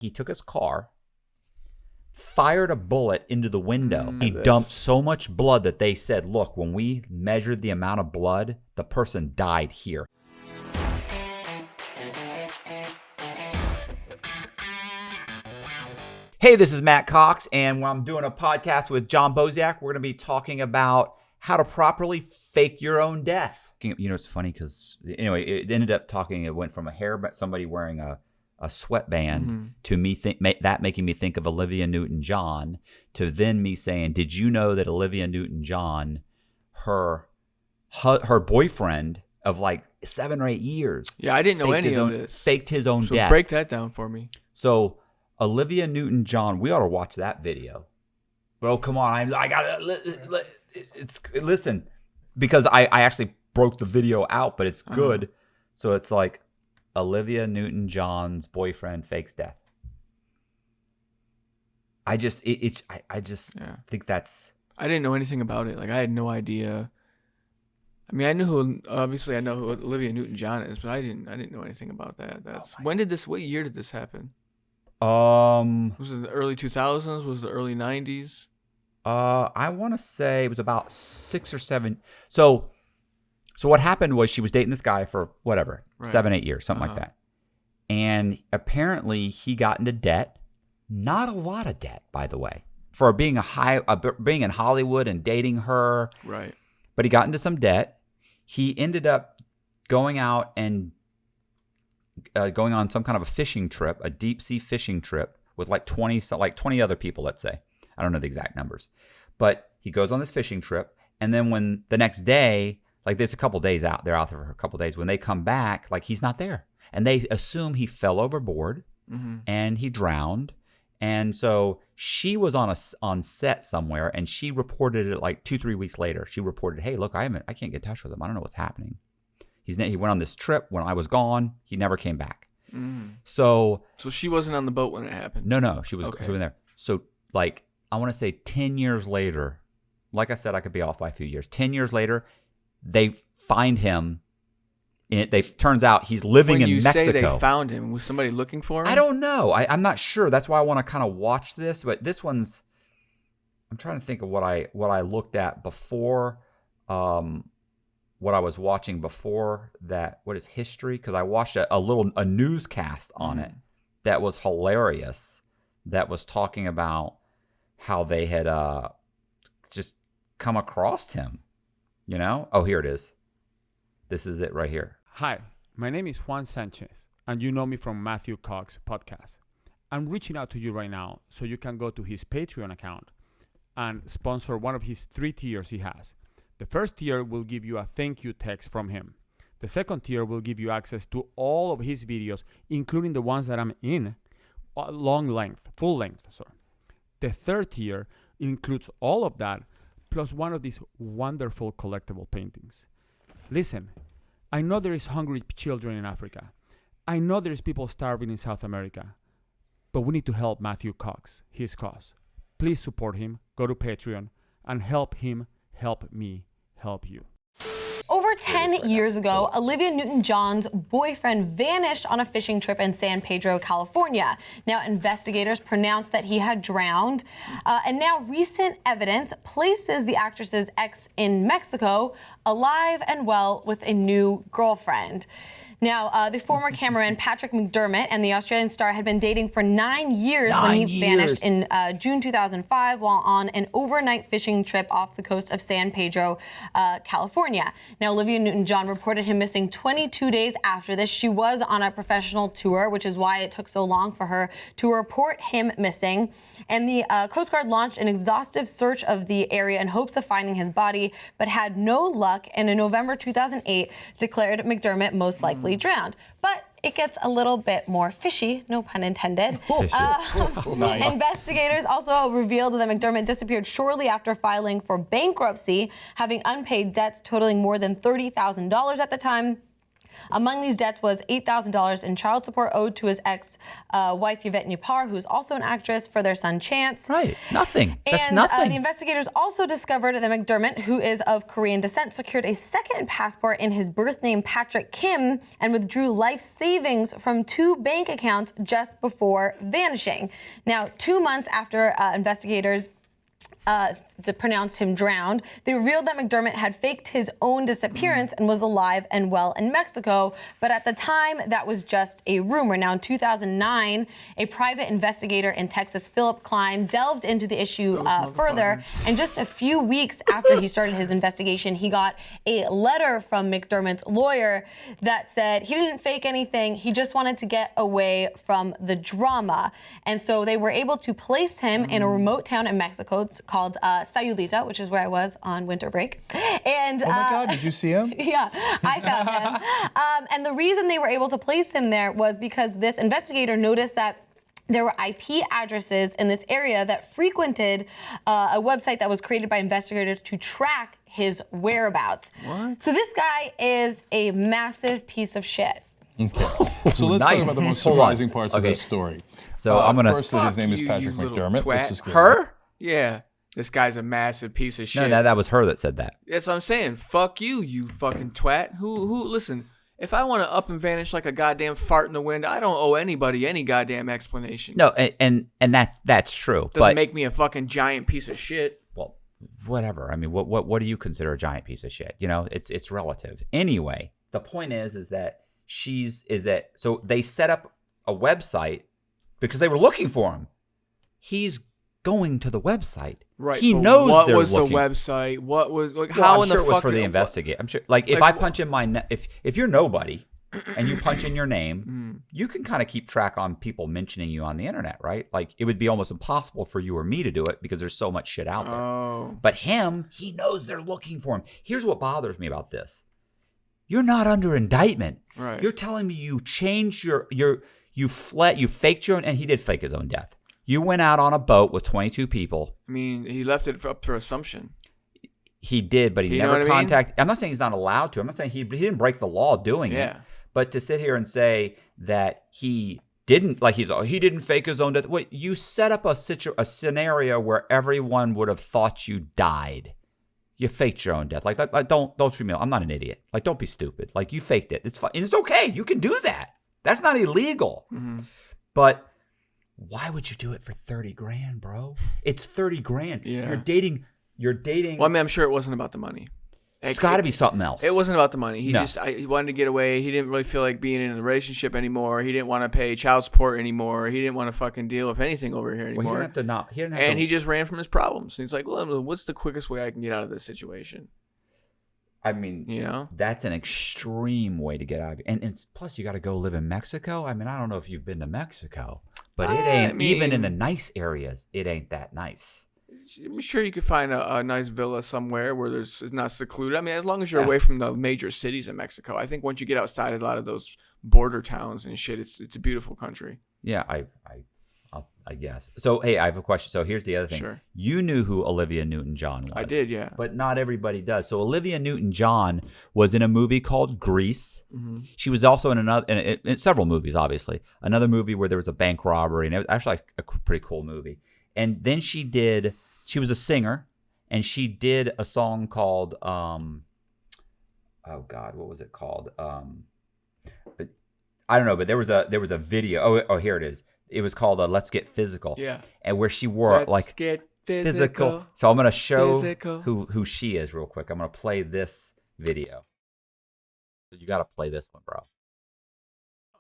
He took his car, fired a bullet into the window. He dumped so much blood that they said, look, when we measured the amount of blood, the person died here. Hey, this is Matt Cox, and when I'm doing a podcast with John Boseak, we're going to be talking about how to properly fake your own death. You know, it's funny because, anyway, it ended up talking, it went from somebody wearing a sweatband to me making me think of Olivia Newton-John, to then me saying, did you know that Olivia Newton-John, her boyfriend of like 7 or 8 years, yeah, I didn't know any of this, faked his own death. Break that down for me. So Olivia Newton-John, we ought to watch that video. Bro, come on, I gotta listen, because I actually broke the video out, but it's good. So it's like Olivia Newton-John's boyfriend fakes death. I just think that's. I didn't know anything about it. Like, I had no idea. I mean, I know who Olivia Newton-John is, but I didn't know anything about that. What year did this happen? Was it the early 2000s? Was it the early 90s? I want to say it was about 6 or 7. So what happened was she was dating this guy for whatever, 7, 8 years, something like that. And apparently he got into debt. Not a lot of debt, by the way, for being being in Hollywood and dating her. Right. But he got into some debt. He ended up going out and going on some kind of a fishing trip, a deep sea fishing trip with like 20 other people, let's say. I don't know the exact numbers. But he goes on this fishing trip, and then when the next day, like there's a couple days out, they're out there for a couple days. When they come back, like he's not there. And they assume he fell overboard and he drowned. And so she was on set somewhere, and she reported it like 2-3 weeks later. She reported, hey, look, I can't get in touch with him. I don't know what's happening. He went on this trip when I was gone. He never came back. So she wasn't on the boat when it happened? No, she was there. So like, I want to say 10 years later, like I said, I could be off by a few years. 10 years later, they find him. Turns out he's living in Mexico. When you say they found him, was somebody looking for him? I don't know. I'm not sure. That's why I want to kind of watch this. But this one's, I'm trying to think of what I looked at before, what I was watching before that. What is history? Because I watched a newscast on it that was hilarious. That was talking about how they had just come across him. You know? Oh, here it is. This is it right here. Hi, my name is Juan Sanchez, and you know me from Matthew Cox podcast. I'm reaching out to you right now so you can go to his Patreon account and sponsor one of his 3 tiers he has. The first tier will give you a thank you text from him. The second tier will give you access to all of his videos, including the ones that I'm in, full length. Sorry. The third tier includes all of that, plus one of these wonderful collectible paintings. Listen, I know there is hungry children in Africa. I know there is people starving in South America. But we need to help Matthew Cox, his cause. Please support him, go to Patreon, and help him help me help you. Over 10 years ago, Olivia Newton-John's boyfriend vanished on a fishing trip in San Pedro, California. Now, investigators pronounced that he had drowned, and now recent evidence places the actress's ex in Mexico alive and well with a new girlfriend. Now, the former cameraman Patrick McDermott and the Australian star had been dating for 9 years when he vanished in June 2005 while on an overnight fishing trip off the coast of San Pedro, California. Now, Olivia Newton-John reported him missing 22 days after this. She was on a professional tour, which is why it took so long for her to report him missing. And the Coast Guard launched an exhaustive search of the area in hopes of finding his body, but had no luck, and in November 2008 declared McDermott most likely drowned. But it gets a little bit more fishy, no pun intended. Nice. Investigators also revealed that McDermott disappeared shortly after filing for bankruptcy, having unpaid debts totaling more than $30,000 at the time. Among these debts was $8,000 in child support owed to his ex-wife Yvette Nupar, who is also an actress, for their son Chance. Right. Nothing. That's And nothing. the investigators also discovered that McDermott, who is of Korean descent, secured a second passport in his birth name Patrick Kim and withdrew life savings from 2 bank accounts just before vanishing. Now, 2 months after investigators pronounced him drowned, they revealed that McDermott had faked his own disappearance and was alive and well in Mexico. But at the time, that was just a rumor. Now, in 2009, a private investigator in Texas, Philip Klein, delved into the issue further. And just a few weeks after he started his investigation, he got a letter from McDermott's lawyer that said he didn't fake anything. He just wanted to get away from the drama. And so they were able to place him in a remote town in Mexico. It's called Sayulita, which is where I was on winter break. And oh my God, did you see him? Yeah, I found him. And the reason they were able to place him there was because this investigator noticed that there were IP addresses in this area that frequented a website that was created by investigators to track his whereabouts. What? So this guy is a massive piece of shit. Okay. So let's Nice. talk about the most Hold on. surprising parts of Okay. this story. So I'm gonna. First, his name is you, Patrick you little McDermott. twat. Let's just get Her? Yeah. This guy's a massive piece of shit. No, that was her that said that. That's what I'm saying. Fuck you, you fucking twat. Who, listen, if I want to up and vanish like a goddamn fart in the wind, I don't owe anybody any goddamn explanation. No, and that's true. Doesn't but make me a fucking giant piece of shit. well, whatever. I mean, what do you consider a giant piece of shit? You know, it's relative. Anyway, the point is that so they set up a website because they were looking for him. He's going to the website. Right. He but knows what they're was looking. the website? What was like? Well, How I'm in sure the it was fuck for the investigate. I'm sure, like if like, I punch in if you're nobody and you punch in your name, you can kind of keep track on people mentioning you on the internet, right? Like it would be almost impossible for you or me to do it because there's so much shit out there. Oh. But he knows they're looking for him. Here's what bothers me about this: you're not under indictment. Right. You're telling me you changed you faked your own, and he did fake his own death. You went out on a boat with 22 people. I mean, he left it up for assumption. He did, but he You know never what I mean? contacted. I'm not saying he's not allowed to. I'm not saying he didn't break the law doing it. Yeah. But to sit here and say that he didn't, like he didn't fake his own death. Wait, you set up a scenario where everyone would have thought you died. You faked your own death. Like don't treat me. I'm not an idiot. Like don't be stupid. Like you faked it. It's fine. And it's okay. You can do that. That's not illegal. Mm-hmm. But why would you do it for 30 grand, bro? It's 30 grand. Yeah. You're dating. Well, I mean, I'm sure it wasn't about the money. It's got to be something else. It wasn't about the money. He No. he wanted to get away. He didn't really feel like being in a relationship anymore. He didn't want to pay child support anymore. He didn't want to fucking deal with anything over here Well, anymore. he didn't have to And he just ran from his problems. And he's like, well, what's the quickest way I can get out of this situation? I mean, You know? that's an extreme way to get out of it. And plus, you got to go live in Mexico. I mean, I don't know if you've been to Mexico, but it ain't, even in the nice areas, it ain't that nice. I'm sure you could find a nice villa somewhere where it's not secluded. I mean, as long as you're Yeah. away from the major cities in Mexico. I think once you get outside a lot of those border towns and shit, it's a beautiful country. Yeah, I guess. So, hey, I have a question. So here's the other thing. Sure. You knew who Olivia Newton-John was. I did, yeah. But not everybody does. So Olivia Newton-John was in a movie called Grease. Mm-hmm. She was also in several movies, obviously. Another movie where there was a bank robbery, and it was actually a pretty cool movie. And then she was a singer, and she did a song called, oh God, what was it called? I don't know, but there was a video. Oh, here it is. It was called "Let's Get Physical." Yeah. And where she wore Let's get physical. So I'm gonna show Physical. who she is real quick. I'm gonna play this video. You gotta play this one, bro.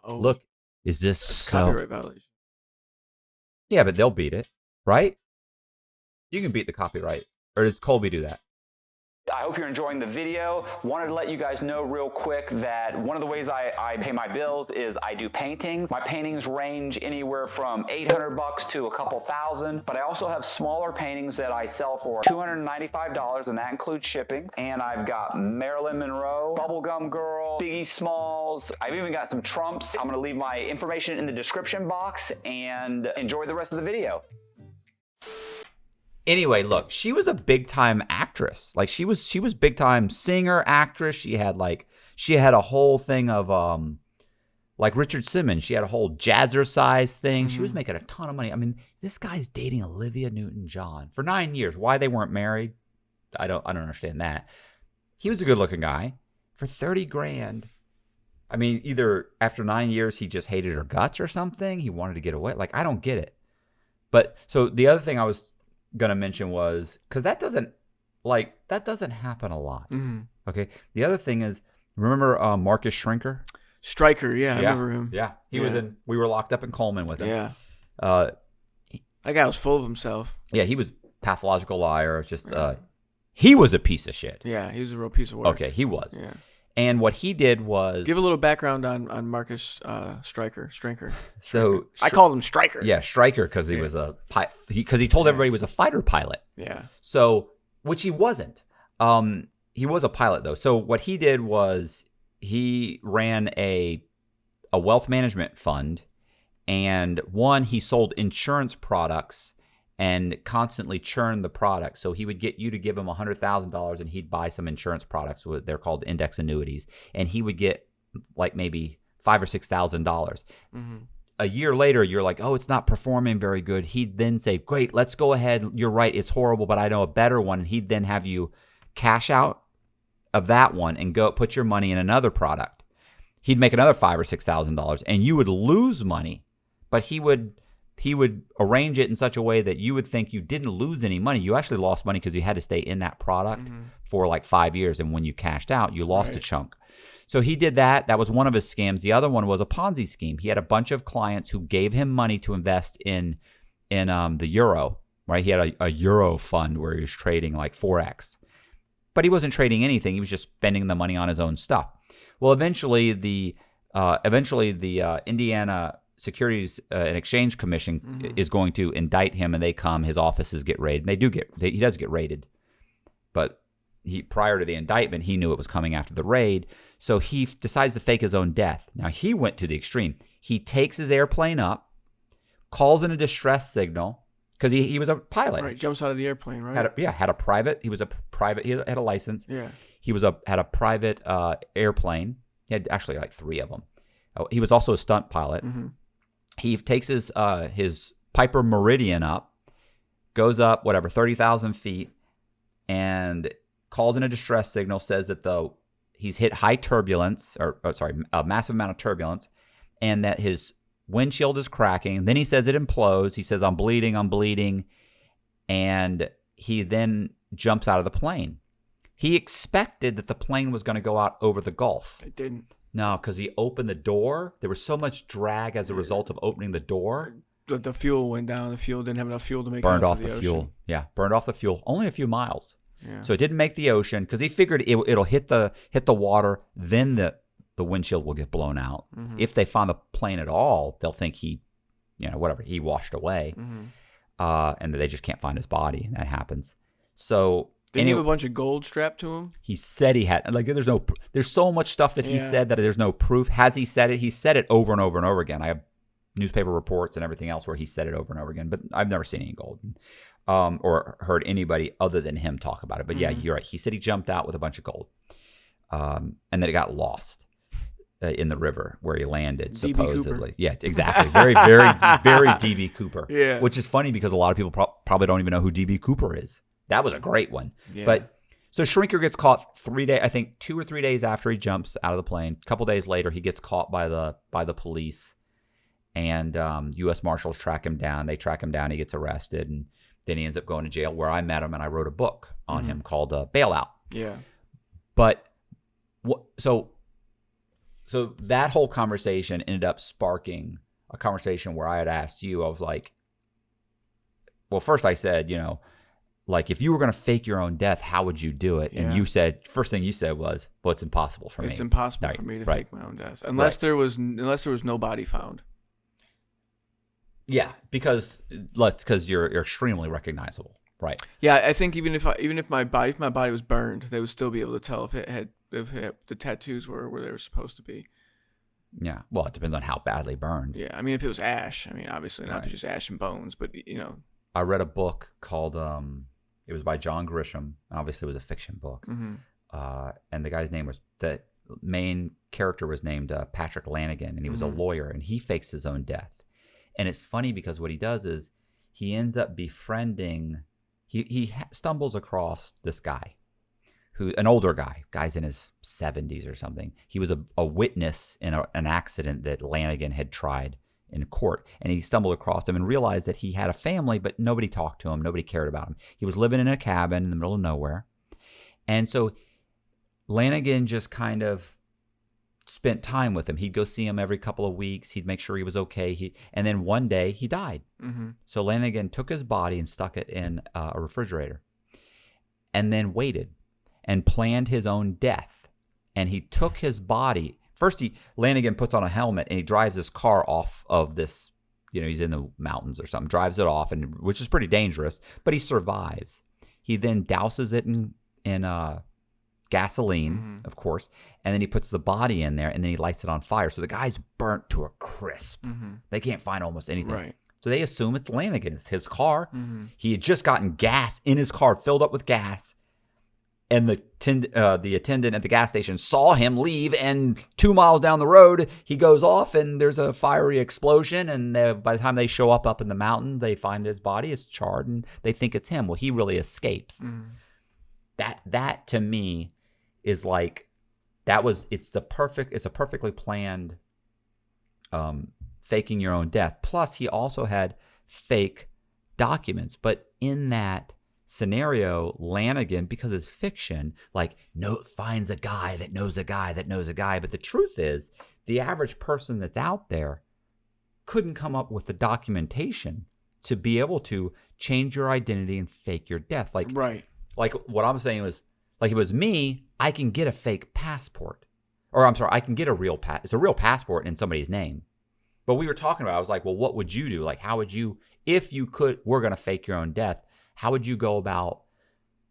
Oh, Look, is this that's so? copyright violation. Yeah, but they'll beat it, right? You can beat the copyright, or does Colby do that? I hope you're enjoying the video. Wanted to let you guys know real quick that one of the ways I pay my bills is I do paintings. My paintings range anywhere from $800 to a couple thousand, but I also have smaller paintings that I sell for $295, and that includes shipping. And I've got Marilyn Monroe, Bubblegum Girl, Biggie Smalls. I've even got some Trumps. I'm gonna leave my information in the description box, and enjoy the rest of the video. Anyway, look, she was a big time actress. Like she was big time singer, actress. She She had a whole thing of like Richard Simmons. She had a whole jazzercise thing. She was making a ton of money. I mean, this guy's dating Olivia Newton-John for 9 years. Why they weren't married, I don't understand that. He was a good-looking guy for 30 grand. I mean, either after 9 years he just hated her guts or something. He wanted to get away. Like, I don't get it. But so the other thing I was gonna mention was, because that doesn't happen a lot. Okay. The other thing is, remember Marcus Schrinker? Striker, yeah, I remember him. Yeah, he was in. We were locked up in Coleman with him. Yeah, that guy was full of himself. Yeah, he was pathological liar. Just he was a piece of shit. Yeah, he was a real piece of work. Okay, he was. Yeah. And what he did was give a little background on Marcus Stryker. So I called him Stryker. Yeah, Stryker, because he was a because he told everybody he was a fighter pilot. Yeah. So which he wasn't. He was a pilot though. So what he did was he ran a wealth management fund, and he sold insurance products and constantly churned the product. So he would get you to give him $100,000 and he'd buy some insurance products. They're called index annuities. And he would get like maybe $5,000 or $6,000. A year later, you're like, oh, it's not performing very good. He'd then say, great, let's go ahead. You're right, it's horrible, but I know a better one. And he'd then have you cash out of that one and go put your money in another product. He'd make another $5,000 or $6,000 and you would lose money, but he would arrange it in such a way that you would think you didn't lose any money. You actually lost money because you had to stay in that product for like 5 years. And when you cashed out, you lost a chunk. So he did that. That was one of his scams. The other one was a Ponzi scheme. He had a bunch of clients who gave him money to invest in the euro, right? He had a euro fund where he was trading like Forex. But he wasn't trading anything. He was just spending the money on his own stuff. Well, eventually the Indiana Securities and Exchange Commission is going to indict him, and they come. His offices get raided. He does get raided, but prior to the indictment, he knew it was coming after the raid, so he decides to fake his own death. Now he went to the extreme. He takes his airplane up, calls in a distress signal because he was a pilot. Right, jumps out of the airplane. Right. Had a private. He was a private. He had a license. Yeah. He had a private airplane. He had actually like 3 of them. He was also a stunt pilot. He takes his Piper Meridian up, goes up 30,000 feet, and calls in a distress signal. Says that he's hit high turbulence, a massive amount of turbulence, and that his windshield is cracking. Then he says it implodes. He says, I'm bleeding, and he then jumps out of the plane. He expected that the plane was going to go out over the Gulf. It didn't. No, because he opened the door. There was so much drag as a result of opening the door. The fuel went down. The fuel didn't have enough fuel to make burned it off to the fuel. ocean. Yeah, burned off the fuel. Only a few miles. Yeah. So it didn't make the ocean because he figured it'll hit the water. Then the windshield will get blown out. If they find the plane at all, they'll think he washed away, and they just can't find his body, and that happens. So. Didn't he have a bunch of gold strapped to him? He said he had. Like, there's so much stuff that he said that there's no proof. Has he said it? He said it over and over and over again. I have newspaper reports and everything else where he said it over and over again, but I've never seen any gold or heard anybody other than him talk about it. But yeah, you're right. He said he jumped out with a bunch of gold, and that it got lost in the river where he landed, DB supposedly. Cooper. Yeah, exactly. Very, very, very DB Cooper. Yeah. Which is funny because a lot of people probably don't even know who DB Cooper is. That was a great one. Yeah. But so Schrinker gets caught 3 days, I think 2 or 3 days after he jumps out of the plane. A couple days later, he gets caught by the police, and U.S. Marshals track him down. They track him down. He gets arrested, and then he ends up going to jail where I met him, and I wrote a book on him called Bailout. Yeah. But so that whole conversation ended up sparking a conversation where I had asked you. I was like, well, first I said, like, if you were going to fake your own death, how would you do it? And you said, first thing you said was, well, it's impossible for me. It's impossible for me to fake my own death. Unless there was no body found. Yeah, because you're extremely recognizable. Right. Yeah, I think even if my body was burned, they would still be able to tell if the tattoos were where they were supposed to be. Yeah. Well, it depends on how badly burned. Yeah. I mean, if it was ash, obviously not just ash and bones, but I read a book called it was by John Grisham. Obviously, it was a fiction book. And the guy's name was main character was named Patrick Lanigan, and he was a lawyer, and he fakes his own death. And it's funny because what he does is he ends up befriending. He stumbles across this guy, an older guy's in his 70s or something. He was a witness in an accident that Lanigan had tried in court, and he stumbled across him and realized that he had a family, but nobody talked to him, nobody cared about him. He was living in a cabin in the middle of nowhere, and so Lanigan just kind of spent time with him. He'd go see him every couple of weeks. He'd make sure he was okay. And then one day he died. So Lanigan took his body and stuck it in a refrigerator, and then waited and planned his own death. And he took his body. First, Lanigan puts on a helmet and he drives his car off of this, he's in the mountains or something, drives it off, which is pretty dangerous, but he survives. He then douses it in gasoline, of course, and then he puts the body in there, and then he lights it on fire. So the guy's burnt to a crisp. They can't find almost anything. Right. So they assume it's Lanigan. It's his car. He had just gotten gas in his car, filled up with gas, and the attendant at the gas station saw him leave, and 2 miles down the road, he goes off, and there's a fiery explosion, and by the time they show up in the mountain, they find his body is charred, and they think it's him. Well, he really escapes. That to me is like, it's a perfectly planned faking your own death. Plus, he also had fake documents, but in that scenario, Lanigan, because it's fiction, finds a guy that knows a guy that knows a guy. But the truth is, the average person that's out there couldn't come up with the documentation to be able to change your identity and fake your death. Right. Like what I'm saying was, if it was me, I can get a fake passport. Or I'm sorry, I can get it's a real passport in somebody's name. But we were talking about, I was like, well, what would you do? How would you, if you were going to fake your own death, how would you go about,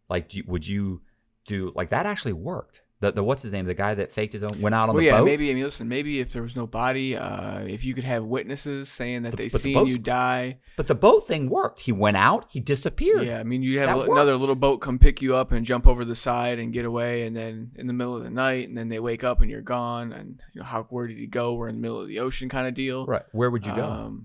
would you do, that actually worked. The what's his name? The guy that faked his own, went out on the boat? Maybe if there was no body, if you could have witnesses saying that they seen you die. But the boat thing worked. He went out, he disappeared. Yeah, you'd have another little boat come pick you up and jump over the side and get away, and then in the middle of the night, and then they wake up and you're gone, and where did he go? We're in the middle of the ocean kind of deal. Right. Where would you go?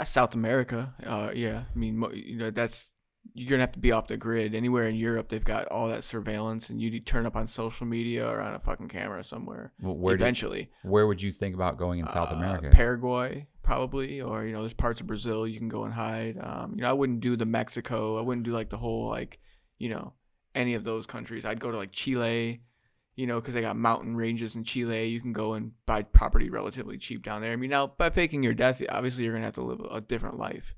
South America. Yeah. That's, you're going to have to be off the grid. Anywhere in Europe, they've got all that surveillance, and you turn up on social media or on a fucking camera somewhere. Eventually. Where would you think about going in South America? Paraguay, probably. Or, there's parts of Brazil you can go and hide. I wouldn't do the Mexico. I wouldn't do the whole, any of those countries. I'd go to Chile, because they got mountain ranges in Chile. You can go and buy property relatively cheap down there. Now, by faking your death, obviously you're going to have to live a different life.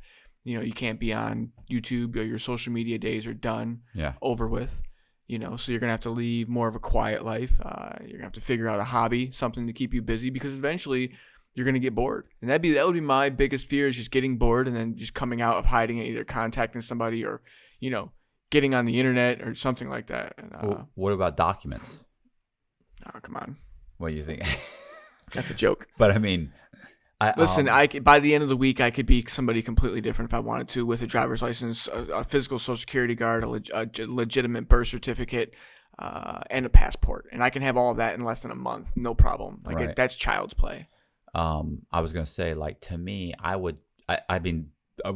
You can't be on YouTube, or your social media days are done, over with, so you're going to have to lead more of a quiet life. You're going to have to figure out a hobby, something to keep you busy, because eventually you're going to get bored. And that would be my biggest fear, is just getting bored and then just coming out of hiding and either contacting somebody or, getting on the internet or something like that. And, what about documents? Oh, come on. What do you think? That's a joke. But listen, by the end of the week, I could be somebody completely different if I wanted to, with a driver's license, a physical Social Security card, a legitimate birth certificate, and a passport. And I can have all of that in less than a month. No problem. Right. That's child's play. I was going to say, to me, I would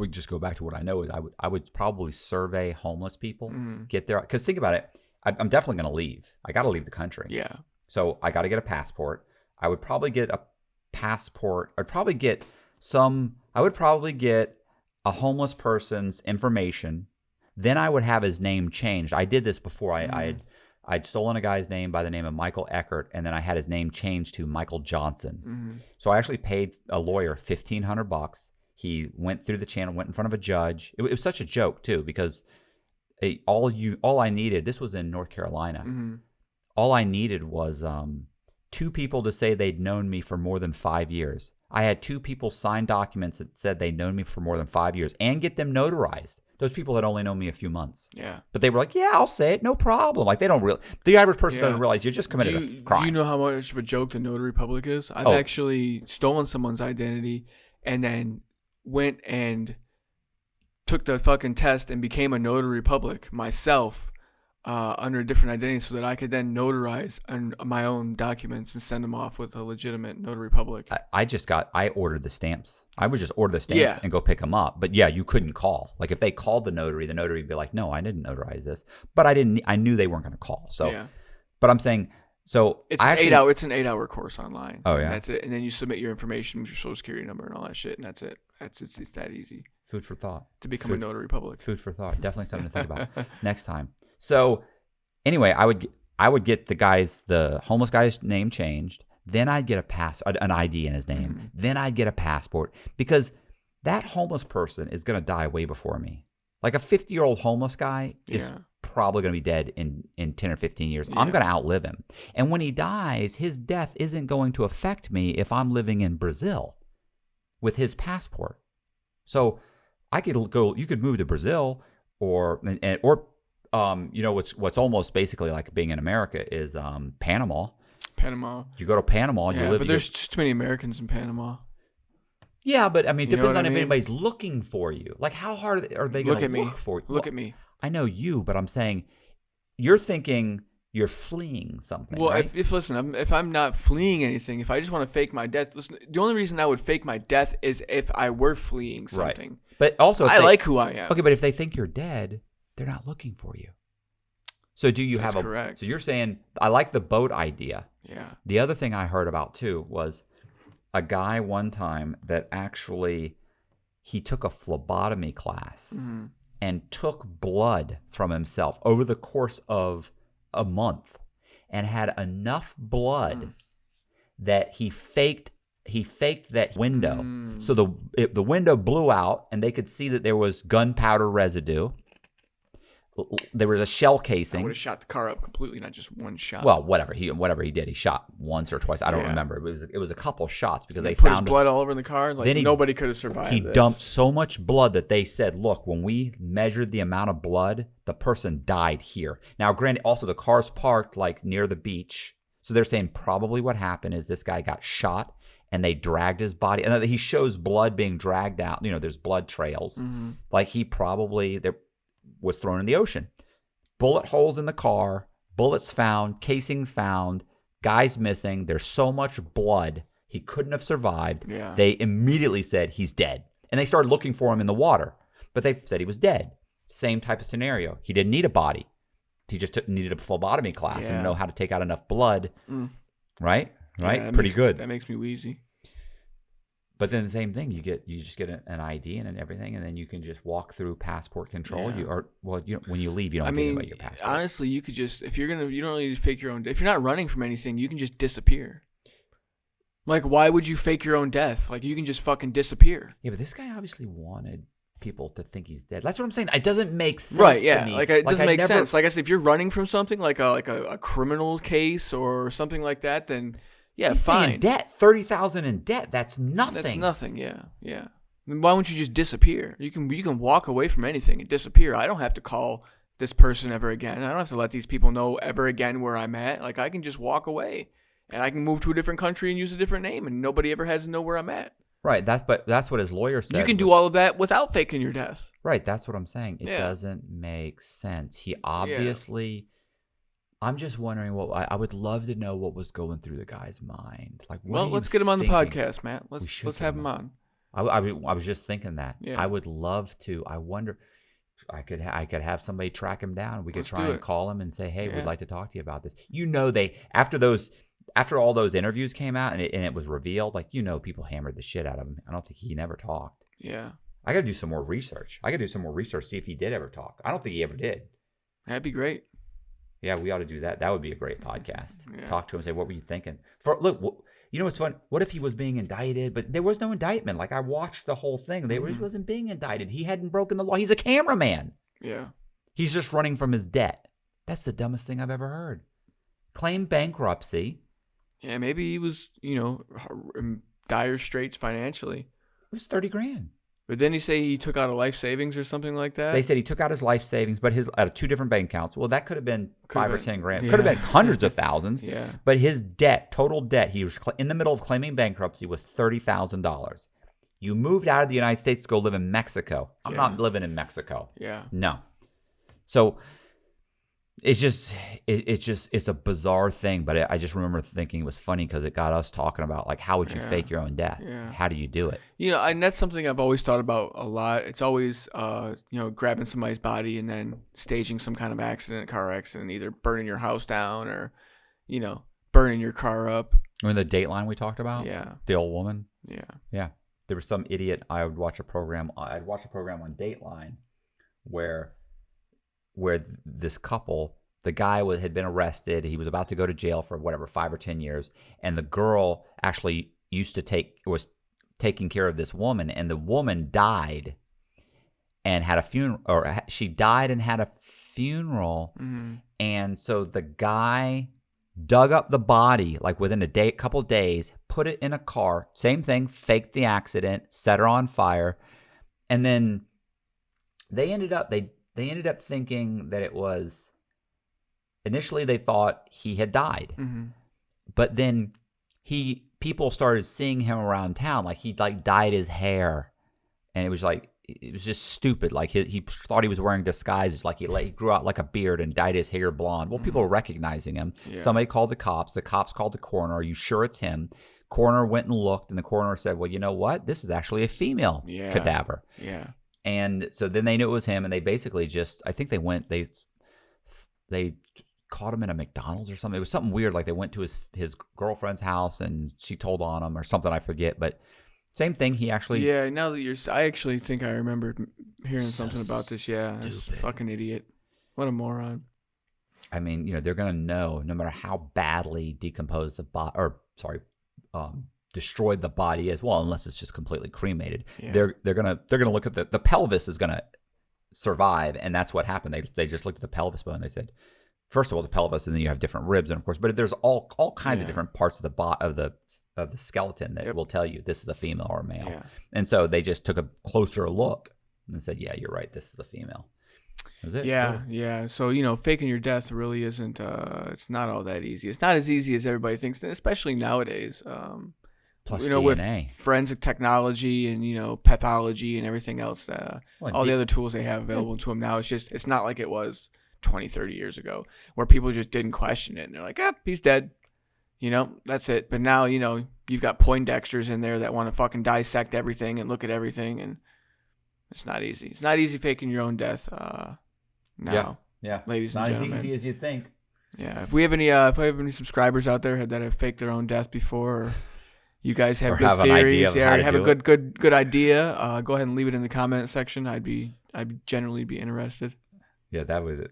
just go back to what I know. I would probably survey homeless people, get there. Because think about it. I'm definitely going to leave. I got to leave the country. Yeah. So I got to get a passport. I would probably get a passport. I would probably get a homeless person's information. Then I would have his name changed. I did this before. I'd stolen a guy's name by the name of Michael Eckert, and then I had his name changed to Michael Johnson. So I actually paid a lawyer $1,500. He went through the channel, went in front of a judge. It was such a joke too, because all I needed, this was in North Carolina. All I needed was 2 people to say they'd known me for more than 5 years. I had 2 people sign documents that said they'd known me for more than 5 years and get them notarized. Those people had only known me a few months. Yeah. But they were like, yeah, I'll say it. No problem. They don't really, the average person doesn't realize you just committed a crime. Do you know how much of a joke the notary public is? I've actually stolen someone's identity and then went and took the fucking test and became a notary public myself under a different identity so that I could then notarize my own documents and send them off with a legitimate notary public. I ordered the stamps. I would just order the stamps and go pick them up. But yeah, you couldn't call. Like if they called the notary would be like, no, I didn't notarize this. But I knew they weren't going to call. So, but I'm saying, so it's an 8-hour course online. Oh yeah. And that's it. And then you submit your information with your social security number and all that shit. And that's it. It's that easy. Food for thought. To become a notary public. Food for thought. Definitely something to think about next time. So anyway, I would get the homeless guy's name changed. Then I'd get an ID in his name. Mm-hmm. Then I'd get a passport because that homeless person is going to die way before me. Like a 50-year-old homeless guy is probably going to be dead in 10 or 15 years. Yeah. I'm going to outlive him. And when he dies, his death isn't going to affect me if I'm living in Brazil with his passport. So I could go. You could move to Brazil or what's almost basically like being in America is Panama. Panama. You go to Panama. Yeah, but there's just too many Americans in Panama. Yeah, but I mean, it depends on if anybody's looking for you. Like, how hard are they going to look for you? Look at me. I know you, but I'm saying you're thinking you're fleeing something. Well, right? if I'm not fleeing anything, if I just want to fake my death, listen. The only reason I would fake my death is if I were fleeing something. Right. But also, I like who I am. Okay, but if they think you're dead, they're not looking for you. So do you have a? Correct. So you're saying I like the boat idea. Yeah. The other thing I heard about too was a guy one time that actually he took a phlebotomy class and took blood from himself over the course of a month and had enough blood that he faked that window. So the window blew out and they could see that there was gunpowder residue. There was a shell casing. I would have shot the car up completely, not just one shot. Well, whatever he did, he shot once or twice. I don't remember. It was a couple shots because they put found his blood all over the car. Like nobody could have survived. He dumped so much blood that they said, "Look, when we measured the amount of blood, the person died here." Now, granted, also the car's parked like near the beach, so they're saying probably what happened is this guy got shot and they dragged his body. And he shows blood being dragged out. You know, there's blood trails. Like he probably was thrown in the ocean. Bullet holes in the car, bullets found, casings found, guys missing. There's so much blood, he couldn't have survived. Yeah. They immediately said he's dead. And they started looking for him in the water, but they said he was dead. Same type of scenario. He didn't need a body. He just needed a phlebotomy class and know how to take out enough blood. Right? Right? Yeah, Pretty good. That makes me wheezy. But then the same thing, you just get an ID and everything, and then you can just walk through passport control. Yeah. When you leave, you don't give away your passport. Honestly, you could just you don't need to fake your own death. If you're not running from anything, you can just disappear. Like, why would you fake your own death? Like, you can just fucking disappear. Yeah, but this guy obviously wanted people to think he's dead. That's what I'm saying. It doesn't make sense. Right? Yeah. To me. Like, it doesn't make sense. Like I said, if you're running from something, like a criminal case or something like that, then. Yeah, he's fine. In debt, $30,000 in debt. That's nothing. That's nothing. Yeah. I mean, why won't you just disappear? You can walk away from anything and disappear. I don't have to call this person ever again. I don't have to let these people know ever again where I'm at. Like, I can just walk away, and I can move to a different country and use a different name, and nobody ever has to know where I'm at. Right. That's what his lawyer said. You can do all of that without faking your death. Right. That's what I'm saying. It doesn't make sense. He obviously. Yeah. I'm just wondering I would love to know what was going through the guy's mind. Like, let's get him on the podcast, Matt. Let's have him on. I was just thinking that. Yeah. I would love to. I wonder. I could have somebody track him down. We could try and call him and say, "Hey, we'd like to talk to you about this." After all those interviews came out and it was revealed, like, people hammered the shit out of him. I don't think he never talked. Yeah. I got to do some more research. See if he did ever talk. I don't think he ever did. That'd be great. Yeah, we ought to do that. That would be a great podcast. Yeah. Talk to him and say, what were you thinking? What's fun? What if he was being indicted? But there was no indictment. Like, I watched the whole thing. He wasn't being indicted. He hadn't broken the law. He's a cameraman. Yeah. He's just running from his debt. That's the dumbest thing I've ever heard. Claim bankruptcy. Yeah, maybe he was, in dire straits financially. It was $30,000. But didn't he say he took out a life savings or something like that? They said he took out his life savings, but out of 2 different bank accounts. Well, that could have been $5,000 or $10,000. Could have been hundreds of thousands. Yeah. But his total debt, he was in the middle of claiming bankruptcy, was $30,000. You moved out of the United States to go live in Mexico. I'm not living in Mexico. Yeah. No. So it's a bizarre thing, but I just remember thinking it was funny because it got us talking about like, how would you fake your own death? Yeah. How do you do it? You know, and that's something I've always thought about a lot. It's always, grabbing somebody's body and then staging some kind of accident, car accident, either burning your house down or, burning your car up. Remember the Dateline we talked about? Yeah. The old woman? Yeah. Yeah. There was some idiot. I'd watch a program on Dateline where this couple, the guy had been arrested. He was about to go to jail for whatever, 5 or 10 years. And the girl actually was taking care of this woman. And the woman died and had a funeral, or she died and had a funeral. Mm-hmm. And so the guy dug up the body like within a couple days, put it in a car, same thing, faked the accident, set her on fire. And then they ended up thinking that it was, initially they thought he had died. Mm-hmm. But then people started seeing him around town, like he dyed his hair, and it was just stupid. Like he thought he was wearing disguises, like he grew out like a beard and dyed his hair blonde. Well, people were recognizing him. Yeah. Somebody called the cops. The cops called the coroner. Are you sure it's him? Coroner went and looked, and the coroner said, well, you know what? This is actually a female cadaver. Yeah. And so then they knew it was him, and they basically I think they caught him in a McDonald's or something. It was something weird. Like they went to his girlfriend's house and she told on him or something. I forget, but same thing. He actually. Yeah. Now that I actually think I remember hearing something about this. Yeah. This fucking idiot. What a moron. I mean, they're gonna know no matter how badly decomposed the body, destroyed the body is. Well, unless it's just completely cremated. Yeah. They're gonna look at the pelvis is gonna survive, and that's what happened. They just looked at the pelvis bone and they said, first of all, the pelvis, and then you have different ribs, and of course, but there's all kinds of different parts of the skeleton that will tell you this is a female or a male. Yeah. And so they just took a closer look and said, yeah, you're right, this is a female. That was it. Yeah, yeah. So, faking your death really isn't, it's not all that easy. It's not as easy as everybody thinks, especially nowadays. Plus DNA. With forensic technology and, pathology and everything else, all the other tools they have available to them now, it's not like it was 20, 30 years ago where people just didn't question it. And they're like, he's dead. That's it. But now, you've got Poindexters in there that want to fucking dissect everything and look at everything. And it's not easy. It's not easy faking your own death now. Yeah. Ladies and gentlemen. Not as easy as you think. Yeah. If we have any subscribers out there that have faked their own death before, or you guys have good theories, or have a good idea, go ahead and leave it in the comment section. I'd generally be interested. Yeah, that would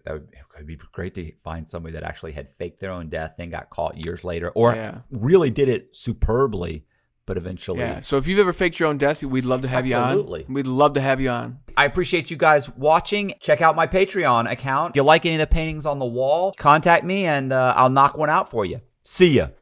be great to find somebody that actually had faked their own death and got caught years later, or really did it superbly, but eventually. Yeah. So if you've ever faked your own death, we'd love to have you on. Absolutely. We'd love to have you on. I appreciate you guys watching. Check out my Patreon account. If you like any of the paintings on the wall, contact me and I'll knock one out for you. See ya.